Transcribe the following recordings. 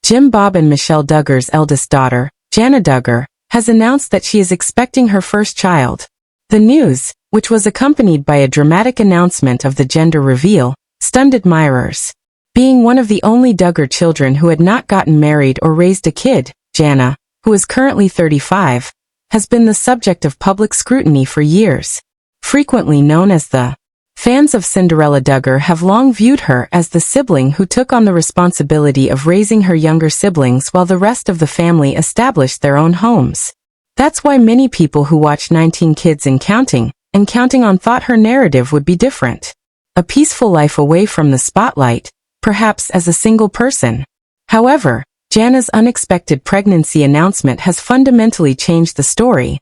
Jim, Bob and Michelle Duggar's eldest daughter, Jana Duggar, has announced that she is expecting her first child. The news, which was accompanied by a dramatic announcement of the gender reveal, stunned admirers. Being one of the only Duggar children who had not gotten married or raised a kid, Jana, who is currently 35, has been the subject of public scrutiny for years. Frequently known as the fans of Cinderella, Duggar have long viewed her as the sibling who took on the responsibility of raising her younger siblings while the rest of the family established their own homes. That's why many people who watch 19 Kids and Counting On thought her narrative would be different. A peaceful life away from the spotlight, perhaps as a single person. However, Jana's unexpected pregnancy announcement has fundamentally changed the story,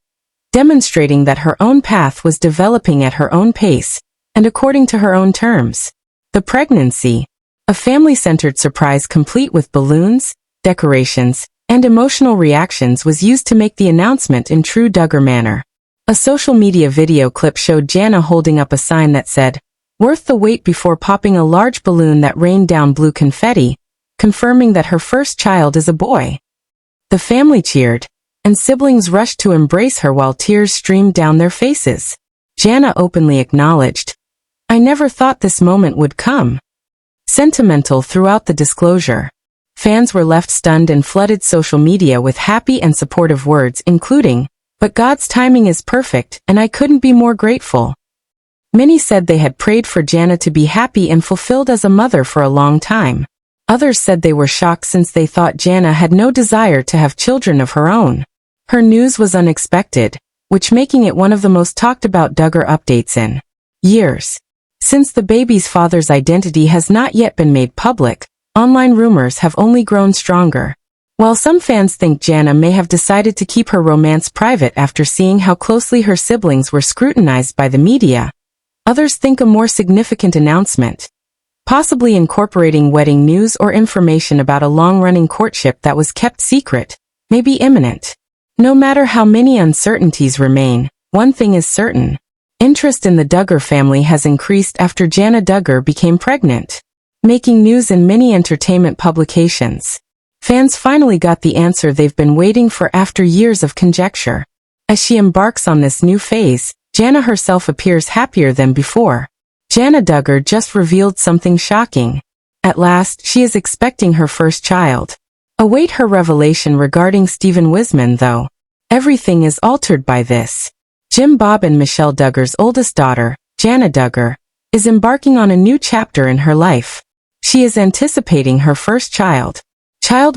demonstrating that her own path was developing at her own pace, and according to her own terms. The pregnancy, a family-centered surprise complete with balloons, decorations, and emotional reactions, was used to make the announcement in true Duggar manner. A social media video clip showed Jana holding up a sign that said, "Worth the wait," before popping a large balloon that rained down blue confetti, confirming that her first child is a boy. The family cheered, and siblings rushed to embrace her while tears streamed down their faces. Jana openly acknowledged, "I never thought this moment would come." Sentimental throughout the disclosure. Fans were left stunned and flooded social media with happy and supportive words including, "But God's timing is perfect, and I couldn't be more grateful." Many said they had prayed for Jana to be happy and fulfilled as a mother for a long time. Others said they were shocked since they thought Jana had no desire to have children of her own. Her news was unexpected, which making it one of the most talked about Duggar updates in years. Since the baby's father's identity has not yet been made public, online rumors have only grown stronger. While some fans think Jana may have decided to keep her romance private after seeing how closely her siblings were scrutinized by the media, others think a more significant announcement, possibly incorporating wedding news or information about a long-running courtship that was kept secret, may be imminent. No matter how many uncertainties remain, one thing is certain. Interest in the Duggar family has increased after Jana Duggar became pregnant, making news in many entertainment publications. Fans finally got the answer they've been waiting for after years of conjecture. As she embarks on this new phase, Jana herself appears happier than before. Jana Duggar just revealed something shocking. At last, she is expecting her first child. Await her revelation regarding Stephen Wissmann, though. Everything is altered by this. Jim, Bob and Michelle Duggar's oldest daughter, Jana Duggar, is embarking on a new chapter in her life. She is anticipating her first child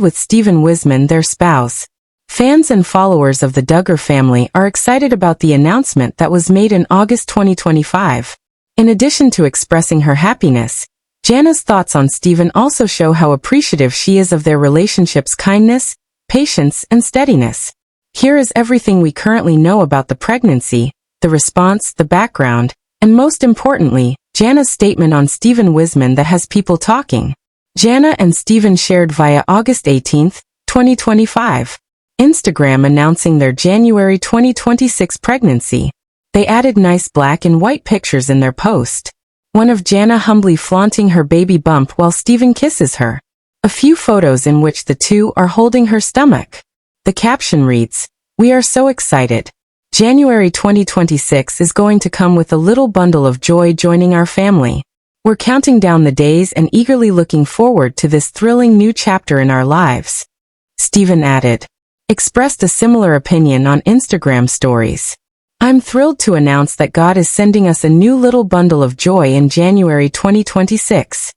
with Stephen Wissmann, their spouse. Fans and followers of the Duggar family are excited about the announcement that was made in August 2025. In addition to expressing her happiness, Jana's thoughts on Stephen also show how appreciative she is of their relationship's kindness, patience, and steadiness. Here is everything we currently know about the pregnancy, the response, the background, and most importantly, Jana's statement on Stephen Wissmann that has people talking. Jana and Stephen shared via August 18, 2025, Instagram announcing their January 2026 pregnancy. They added nice black and white pictures in their post. One of Jana humbly flaunting her baby bump while Stephen kisses her. A few photos in which the two are holding her stomach. The caption reads, "We are so excited. January 2026 is going to come with a little bundle of joy joining our family. We're counting down the days and eagerly looking forward to this thrilling new chapter in our lives." Stephen added, expressed a similar opinion on Instagram stories. "I'm thrilled to announce that God is sending us a new little bundle of joy in January 2026.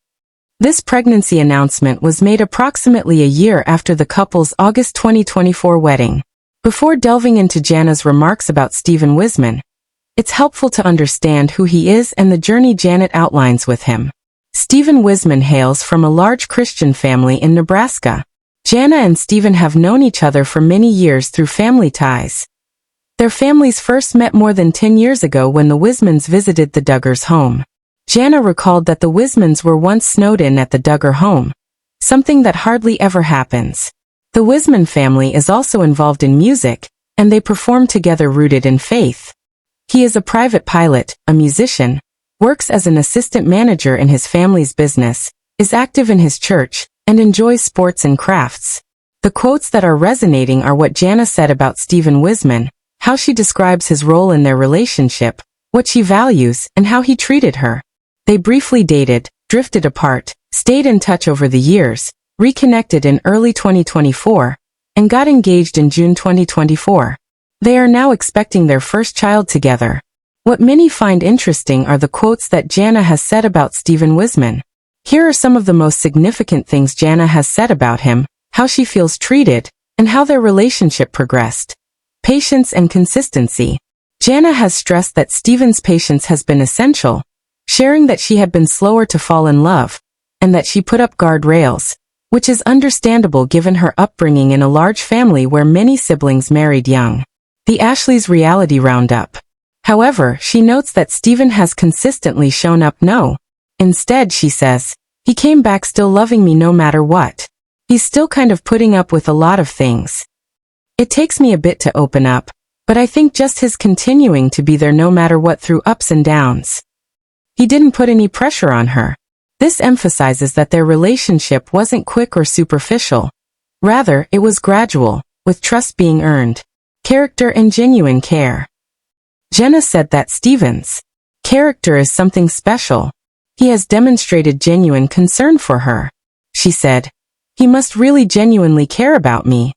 This pregnancy announcement was made approximately a year after the couple's August 2024 wedding. Before delving into Jana's remarks about Stephen Wissmann, it's helpful to understand who he is and the journey Janet outlines with him. Stephen Wissmann hails from a large Christian family in Nebraska. Jana and Stephen have known each other for many years through family ties. Their families first met more than 10 years ago when the Wissmanns visited the Duggars' home. Jana recalled that the Wissmanns were once snowed in at the Duggar home, something that hardly ever happens. The Wissmann family is also involved in music, and they perform together rooted in faith. He is a private pilot, a musician, works as an assistant manager in his family's business, is active in his church, and enjoys sports and crafts. The quotes that are resonating are what Jana said about Stephen Wissmann, how she describes his role in their relationship, what she values, and how he treated her. They briefly dated, drifted apart, stayed in touch over the years, reconnected in early 2024, and got engaged in June 2024. They are now expecting their first child together. What many find interesting are the quotes that Jana has said about Stephen Wissmann. Here are some of the most significant things Jana has said about him, how she feels treated, and how their relationship progressed. Patience and consistency. Jana has stressed that Stephen's patience has been essential, sharing that she had been slower to fall in love, and that she put up guardrails, which is understandable given her upbringing in a large family where many siblings married young. The Ashley's Reality Roundup. However, she notes that Stephen has consistently shown up no. Instead, she says, he came back still loving me no matter what. He's still kind of putting up with a lot of things. It takes me a bit to open up, but I think just his continuing to be there no matter what through ups and downs. He didn't put any pressure on her. This emphasizes that their relationship wasn't quick or superficial. Rather, it was gradual, with trust being earned, character and genuine care. Jana said that Stephen's character is something special. He has demonstrated genuine concern for her. She said, he must really genuinely care about me.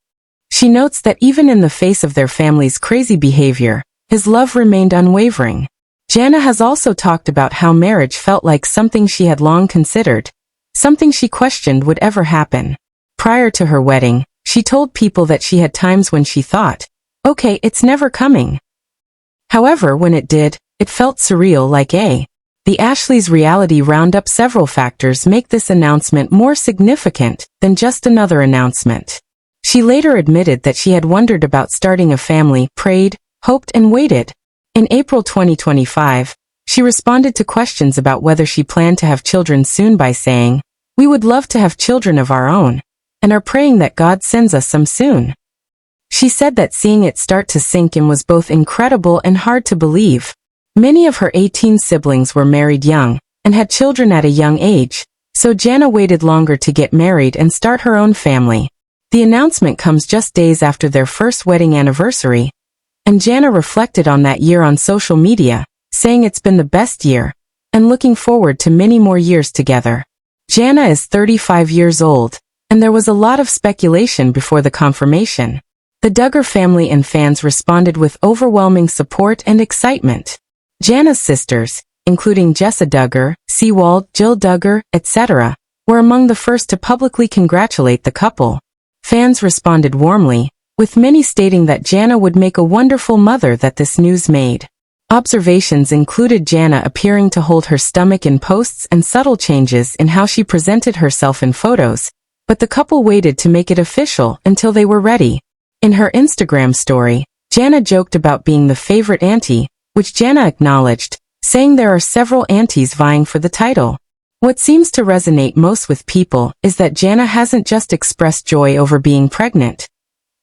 She notes that even in the face of their family's crazy behavior, his love remained unwavering. Jana has also talked about how marriage felt like something she had long considered, something she questioned would ever happen. Prior to her wedding, she told people that she had times when she thought, okay, it's never coming. However, when it did, it felt surreal like The Ashley's Reality Roundup. Several factors make this announcement more significant than just another announcement. She later admitted that she had wondered about starting a family, prayed, hoped and waited. In April 2025, she responded to questions about whether she planned to have children soon by saying, we would love to have children of our own, and are praying that God sends us some soon. She said that seeing it start to sink in was both incredible and hard to believe. Many of her 18 siblings were married young, and had children at a young age, so Jana waited longer to get married and start her own family. The announcement comes just days after their first wedding anniversary, and Jana reflected on that year on social media, saying it's been the best year, and looking forward to many more years together. Jana is 35 years old, and there was a lot of speculation before the confirmation. The Duggar family and fans responded with overwhelming support and excitement. Jana's sisters, including Jessa Duggar, Seawald, Jill Duggar, etc., were among the first to publicly congratulate the couple. Fans responded warmly, with many stating that Jana would make a wonderful mother that this news made. Observations included Jana appearing to hold her stomach in posts and subtle changes in how she presented herself in photos, but the couple waited to make it official until they were ready. In her Instagram story, Jana joked about being the favorite auntie, which Jana acknowledged, saying there are several aunties vying for the title. What seems to resonate most with people is that Jana hasn't just expressed joy over being pregnant.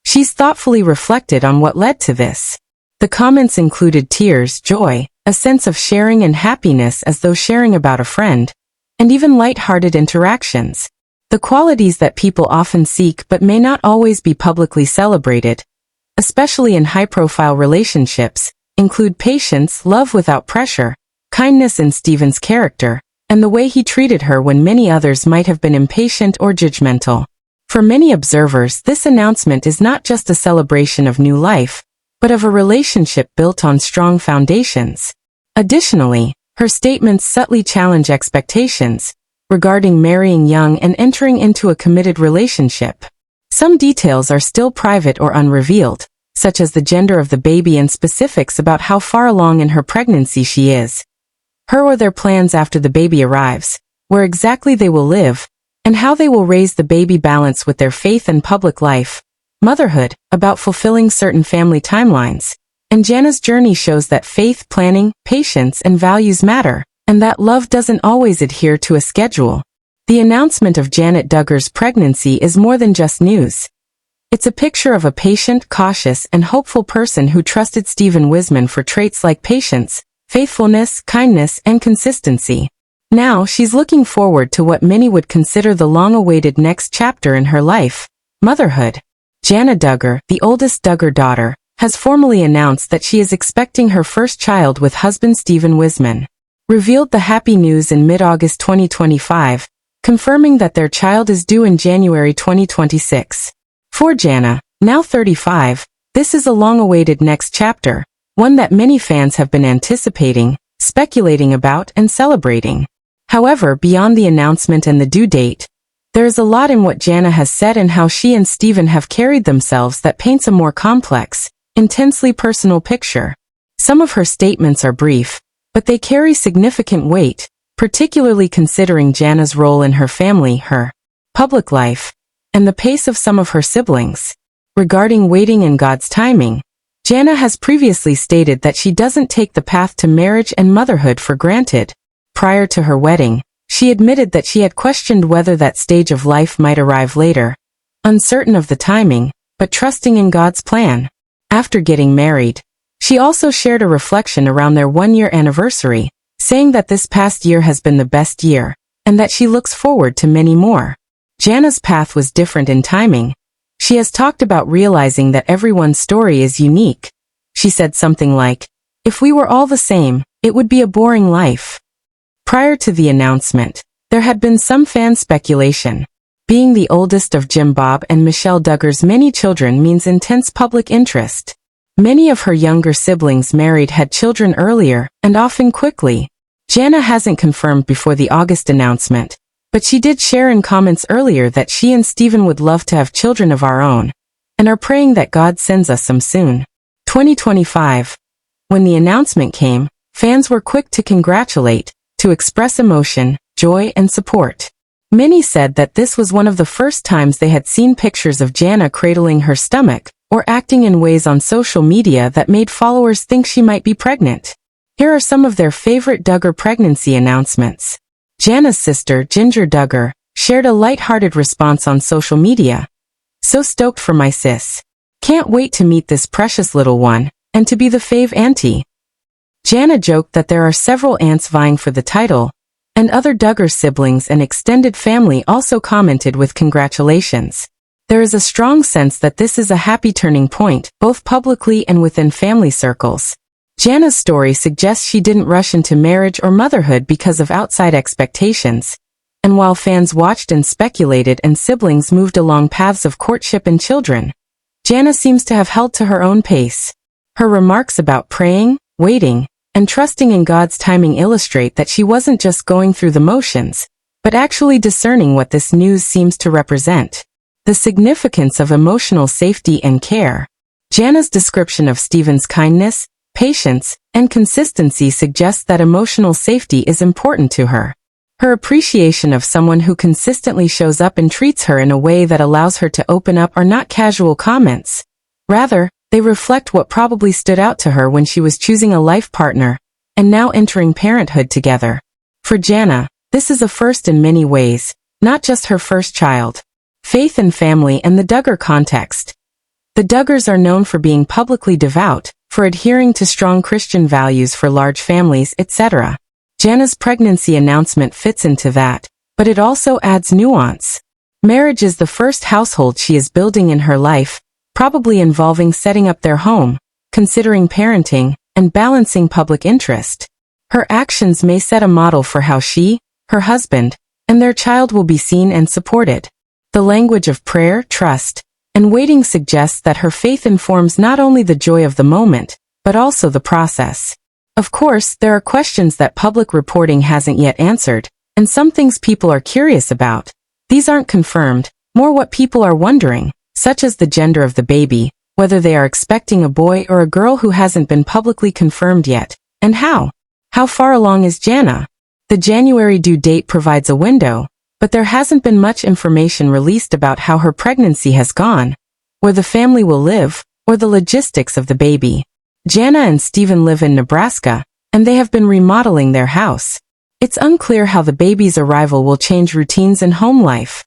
She's thoughtfully reflected on what led to this. The comments included tears, joy, a sense of sharing and happiness as though sharing about a friend, and even light-hearted interactions. The qualities that people often seek but may not always be publicly celebrated, especially in high-profile relationships, include patience, love without pressure, kindness in Stephen's character, and the way he treated her when many others might have been impatient or judgmental. For many observers, this announcement is not just a celebration of new life, but of a relationship built on strong foundations. Additionally, her statements subtly challenge expectations regarding marrying young and entering into a committed relationship. Some details are still private or unrevealed, such as the gender of the baby and specifics about how far along in her pregnancy she is, her or their plans after the baby arrives, where exactly they will live, and how they will raise the baby. Balance with their faith and public life, motherhood, about fulfilling certain family timelines, and Jana's journey shows that faith, planning, patience, and values matter, and that love doesn't always adhere to a schedule. The announcement of Janet Duggar's pregnancy is more than just news. It's a picture of a patient, cautious, and hopeful person who trusted Stephen Wissmann for traits like patience, faithfulness, kindness, and consistency. Now she's looking forward to what many would consider the long-awaited next chapter in her life, motherhood. Jana Duggar, the oldest Duggar daughter, has formally announced that she is expecting her first child with husband Stephen Wissmann. Revealed the happy news in mid-August 2025, confirming that their child is due in January 2026. For Jana, now 35, this is a long-awaited next chapter, one that many fans have been anticipating, speculating about, and celebrating. However, beyond the announcement and the due date, there is a lot in what Jana has said and how she and Stephen have carried themselves that paints a more complex, intensely personal picture. Some of her statements are brief, but they carry significant weight, particularly considering Jana's role in her family, her public life, and the pace of some of her siblings. Regarding waiting and God's timing, Jana has previously stated that she doesn't take the path to marriage and motherhood for granted. Prior to her wedding, she admitted that she had questioned whether that stage of life might arrive later, uncertain of the timing, but trusting in God's plan. After getting married, she also shared a reflection around their one-year anniversary, saying that this past year has been the best year, and that she looks forward to many more. Jana's path was different in timing. She has talked about realizing that everyone's story is unique. She said something like, "If we were all the same, it would be a boring life." Prior to the announcement, there had been some fan speculation. Being the oldest of Jim Bob and Michelle Duggar's many children means intense public interest. Many of her younger siblings married had children earlier, and often quickly. Jana hasn't confirmed before the August announcement, but she did share in comments earlier that she and Stephen would love to have children of our own, and are praying that God sends us some soon. 2025. When the announcement came, fans were quick to congratulate, to express emotion, joy, and support. Many said that this was one of the first times they had seen pictures of Jana cradling her stomach, or acting in ways on social media that made followers think she might be pregnant. Here are some of their favorite Duggar pregnancy announcements. Jana's sister, Jinger Duggar, shared a light-hearted response on social media. "So stoked for my sis. Can't wait to meet this precious little one, and to be the fave auntie." Jana joked that there are several aunts vying for the title, and other Duggar siblings and extended family also commented with congratulations. There is a strong sense that this is a happy turning point, both publicly and within family circles. Jana's story suggests she didn't rush into marriage or motherhood because of outside expectations, and while fans watched and speculated and siblings moved along paths of courtship and children, Jana seems to have held to her own pace. Her remarks about praying, waiting, and trusting in God's timing illustrate that she wasn't just going through the motions, but actually discerning what this news seems to represent. The significance of emotional safety and care. Jana's description of Stephen's kindness, patience, and consistency suggests that emotional safety is important to her. Her appreciation of someone who consistently shows up and treats her in a way that allows her to open up are not casual comments. Rather, they reflect what probably stood out to her when she was choosing a life partner, and now entering parenthood together. For Jana, this is a first in many ways, not just her first child. Faith and family and the Duggar context. The Duggars are known for being publicly devout, for adhering to strong Christian values for large families, etc. Jana's pregnancy announcement fits into that, but it also adds nuance. Marriage is the first household she is building in her life, probably involving setting up their home, considering parenting, and balancing public interest. Her actions may set a model for how she, her husband, and their child will be seen and supported. The language of prayer, trust, and waiting suggests that her faith informs not only the joy of the moment, but also the process. Of course, there are questions that public reporting hasn't yet answered, and some things people are curious about. These aren't confirmed, more what people are wondering, such as the gender of the baby, whether they are expecting a boy or a girl who hasn't been publicly confirmed yet, and how. How far along is Jana? The January due date provides a window, but there hasn't been much information released about how her pregnancy has gone, where the family will live, or the logistics of the baby. Jana and Stephen live in Nebraska, and they have been remodeling their house. It's unclear how the baby's arrival will change routines and home life.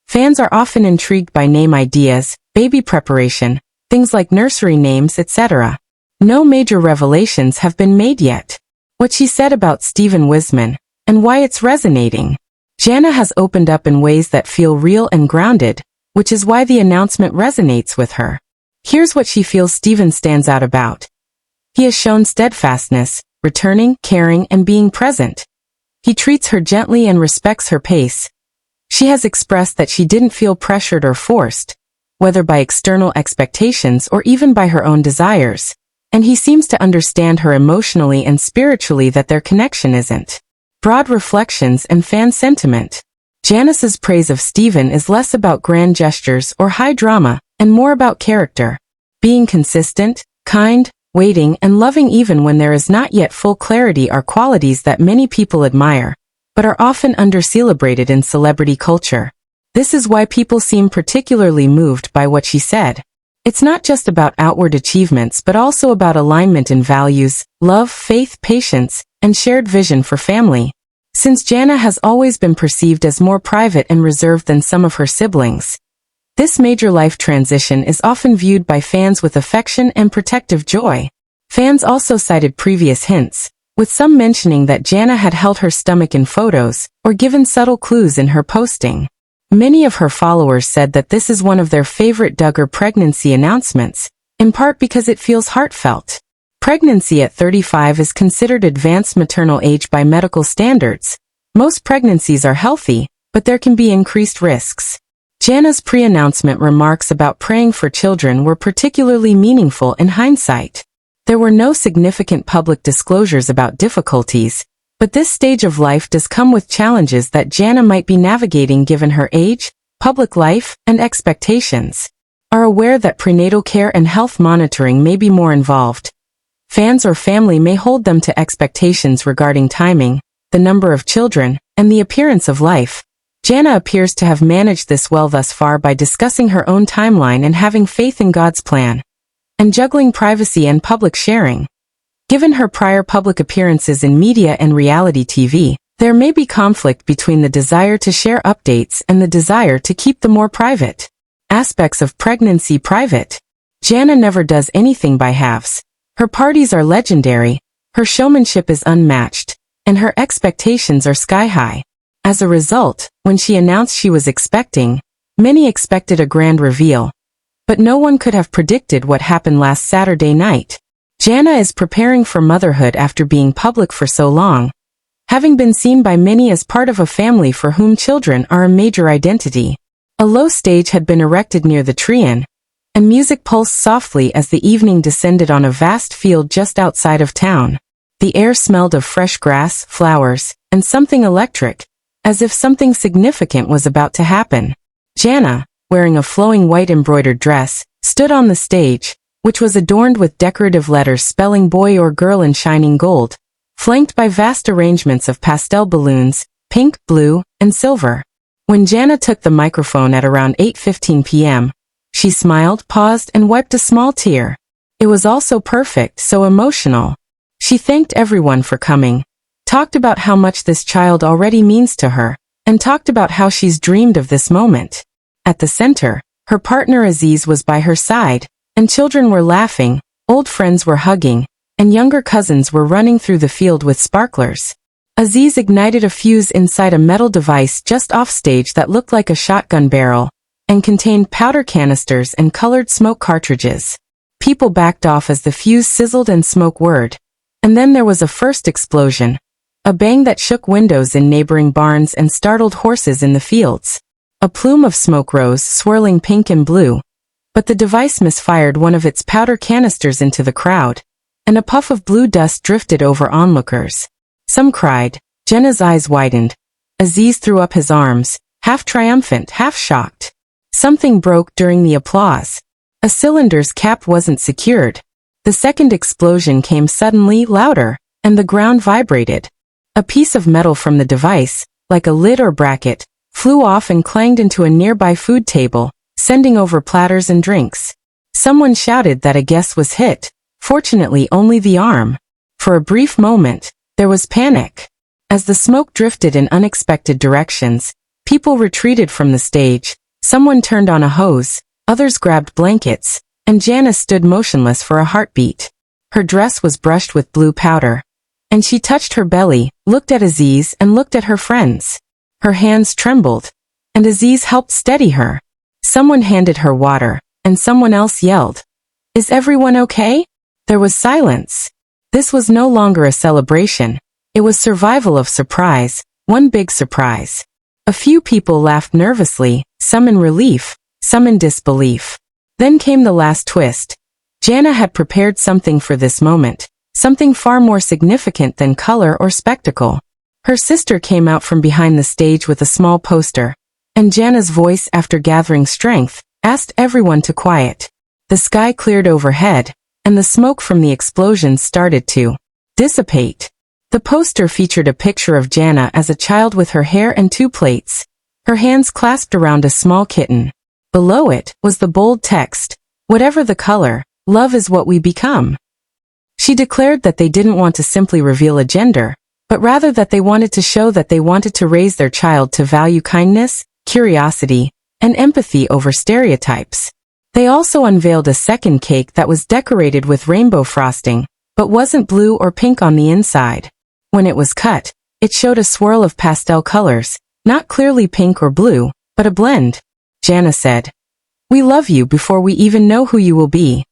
Fans are often intrigued by name ideas, baby preparation, things like nursery names, etc. No major revelations have been made yet. What she said about Stephen Wissmann, and why it's resonating. Jana has opened up in ways that feel real and grounded, which is why the announcement resonates with her. Here's what she feels Steven stands out about. He has shown steadfastness, returning, caring, and being present. He treats her gently and respects her pace. She has expressed that she didn't feel pressured or forced, whether by external expectations or even by her own desires, and he seems to understand her emotionally and spiritually that their connection isn't. Broad reflections and fan sentiment. Janice's praise of Steven is less about grand gestures or high drama, and more about character. Being consistent, kind, waiting, and loving even when there is not yet full clarity are qualities that many people admire, but are often under-celebrated in celebrity culture. This is why people seem particularly moved by what she said. It's not just about outward achievements but also about alignment in values, love, faith, patience, and shared vision for family. Since Jana has always been perceived as more private and reserved than some of her siblings, this major life transition is often viewed by fans with affection and protective joy. Fans also cited previous hints, with some mentioning that Jana had held her stomach in photos, or given subtle clues in her posting. Many of her followers said that this is one of their favorite Duggar pregnancy announcements, in part because it feels heartfelt. Pregnancy at 35 is considered advanced maternal age by medical standards. Most pregnancies are healthy, but there can be increased risks. Jana's pre-announcement remarks about praying for children were particularly meaningful in hindsight. There were no significant public disclosures about difficulties, but this stage of life does come with challenges that Jana might be navigating given her age, public life, and expectations. Are aware that prenatal care and health monitoring may be more involved. Fans or family may hold them to expectations regarding timing, the number of children, and the appearance of life. Jana appears to have managed this well thus far by discussing her own timeline and having faith in God's plan, and juggling privacy and public sharing. Given her prior public appearances in media and reality TV, there may be conflict between the desire to share updates and the desire to keep the more private aspects of pregnancy private. Jana never does anything by halves. Her parties are legendary, her showmanship is unmatched, and her expectations are sky-high. As a result, when she announced she was expecting, many expected a grand reveal. But no one could have predicted what happened last Saturday night. Jana is preparing for motherhood after being public for so long, having been seen by many as part of a family for whom children are a major identity. A low stage had been erected near the tree-in, and music pulsed softly as the evening descended on a vast field just outside of town. The air smelled of fresh grass, flowers, and something electric, as if something significant was about to happen. Jana, wearing a flowing white embroidered dress, stood on the stage, which was adorned with decorative letters spelling boy or girl in shining gold, flanked by vast arrangements of pastel balloons, pink, blue, and silver. When Jana took the microphone at around 8:15 p.m., she smiled, paused, and wiped a small tear. It was all so perfect, so emotional. She thanked everyone for coming, talked about how much this child already means to her, and talked about how she's dreamed of this moment. At the center, her partner Aziz was by her side, and children were laughing, old friends were hugging, and younger cousins were running through the field with sparklers. Aziz ignited a fuse inside a metal device just off stage that looked like a shotgun barrel, and contained powder canisters and colored smoke cartridges. People backed off as the fuse sizzled and smoke whirred. And then there was a first explosion. A bang that shook windows in neighboring barns and startled horses in the fields. A plume of smoke rose, swirling pink and blue. But the device misfired one of its powder canisters into the crowd, and a puff of blue dust drifted over onlookers. Some cried. Jana's eyes widened. Aziz threw up his arms, half triumphant, half shocked. Something broke during the applause. A cylinder's cap wasn't secured. The second explosion came suddenly, louder, and the ground vibrated. A piece of metal from the device, like a lid or bracket, flew off and clanged into a nearby food table, sending over platters and drinks. Someone shouted that a guest was hit, fortunately only the arm. For a brief moment, there was panic. As the smoke drifted in unexpected directions, people retreated from the stage, someone turned on a hose, others grabbed blankets, and Jana stood motionless for a heartbeat. Her dress was brushed with blue powder. And she touched her belly, looked at Aziz and looked at her friends. Her hands trembled, and Aziz helped steady her. Someone handed her water, and someone else yelled, "Is everyone okay?" There was silence. This was no longer a celebration. It was survival of surprise, one big surprise. A few people laughed nervously, some in relief, some in disbelief. Then came the last twist. Jana had prepared something for this moment, something far more significant than color or spectacle. Her sister came out from behind the stage with a small poster, and Jana's voice, after gathering strength, asked everyone to quiet. The sky cleared overhead, and the smoke from the explosion started to dissipate. The poster featured a picture of Jana as a child with her hair and two plaits, her hands clasped around a small kitten. Below it was the bold text, "Whatever the color, love is what we become." She declared that they didn't want to simply reveal a gender, but rather that they wanted to show that they wanted to raise their child to value kindness, curiosity, and empathy over stereotypes. They also unveiled a second cake that was decorated with rainbow frosting, but wasn't blue or pink on the inside. When it was cut, it showed a swirl of pastel colors, not clearly pink or blue, but a blend. Jana said, "We love you before we even know who you will be."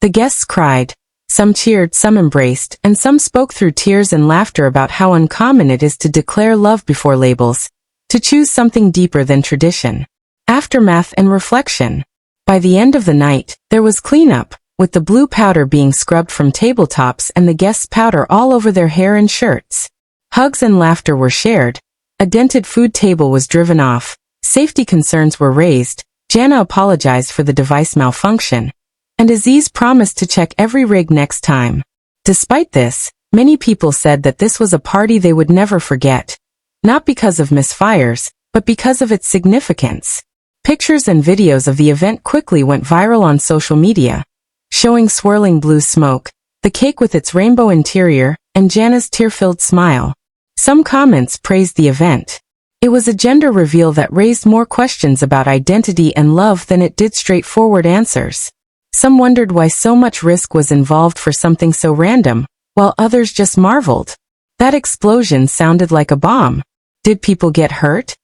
The guests cried. Some cheered, some embraced, and some spoke through tears and laughter about how uncommon it is to declare love before labels, to choose something deeper than tradition. Aftermath and reflection. By the end of the night, there was cleanup, with the blue powder being scrubbed from tabletops and the guests' powder all over their hair and shirts. Hugs and laughter were shared. A dented food table was driven off. Safety concerns were raised. Jana apologized for the device malfunction, and Aziz promised to check every rig next time. Despite this, many people said that this was a party they would never forget. Not because of misfires, but because of its significance. Pictures and videos of the event quickly went viral on social media, showing swirling blue smoke, the cake with its rainbow interior, and Jana's tear-filled smile. Some comments praised the event. It was a gender reveal that raised more questions about identity and love than it did straightforward answers. Some wondered why so much risk was involved for something so random, while others just marveled. That explosion sounded like a bomb. Did people get hurt?